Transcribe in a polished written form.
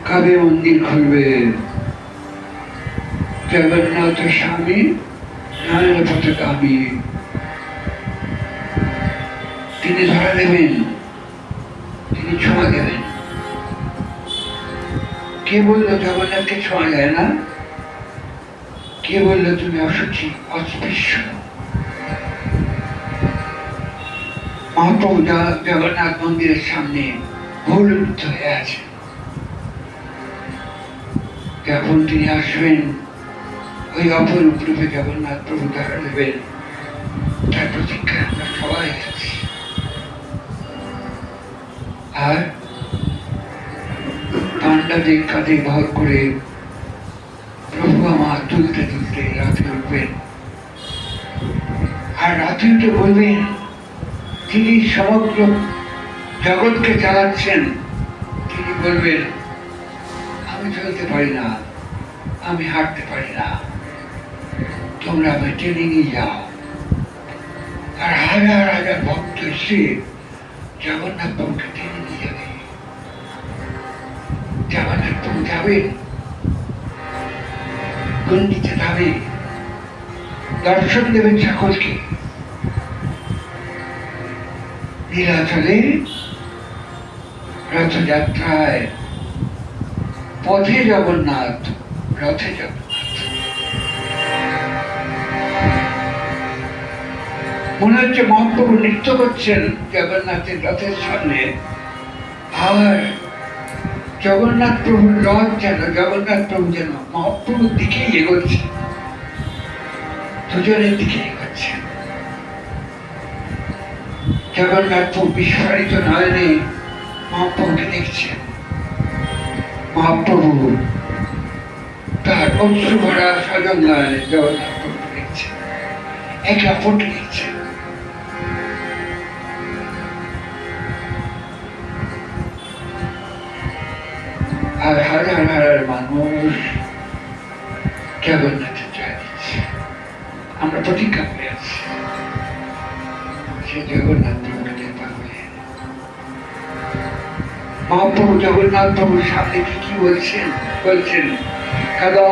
কবে মন্দির খুলবে? জগন্নাথ স্বামী নয়ন পথগামী, তিনি ধরা দেবেন, তিনি ছোঁয়া দেবেন। কে বললো জগন্নাথকে ছোঁয়া যায় না? কে বললো তুমি অসুচি, অস্পৃশ্য? মহাপ্রভু জগন্নাথ মন্দিরের সামনে ভুলুপ্ত হয়ে আছে। যখন তিনি আসবেন, ওই অপরূপ রূপে জগন্নাথ প্রভু ধরা দেবেন, তার প্রতীক্ষায় আমরা সবাই আছি। আর পাণ্ডাদের কাঁধে ভর করে প্রভু আমার তুলতে তুলতে রাতে উঠবেন। আর রাতে উঠে বলবেন, তিনি সমগ্র জগৎকে চালাচ্ছেন, তিনি বলবেন, আমি চলতে পারি না, আমি হাঁটতে পারি না, তোমরা আমায় টেনে নিয়ে যাও। আর হাজার হাজার ভক্ত এসে জগন্নাথ প্রভুকে টেনে নিয়ে যাবে। জগন্নাথ প্রভু যাবেন, গণ্ডিতে যাবে, দর্শন দেবেন সকলকে। নীলাচলে রথযাত্রায় পথে জগন্নাথ, রথে জগন্নাথ। মনে হচ্ছে মহাপ্রভু নৃত্য করছেন জগন্নাথের রথের সামনে, আর জগন্নাথ প্রভুর রথ যেন, জগন্নাথ প্রভু যেন মহাপ্রভুর দিকেই এগোচ্ছে, দুজনের দিকে এগোচ্ছে। জগন্নাথ প্রভু বিস্ফারিত নয়নে মহাপ্রভুকে দেখছেন। মহাপ্রভু তার অশ্রু ভরা সজল নয়নে জগন্নাথ প্রভুকে দেখছেন, এক অপরকে দেখছেন। আর হাজার হাজার মানুষ জগন্নাথের জয় দিচ্ছে। আমরা প্রতিজ্ঞা করে আছি, সে জগন্নাথ প্রভুকে পাবে। মহাপ্রভু জগন্নাথ প্রভুর সামনে কি বলছেন? বলছেন, কাদা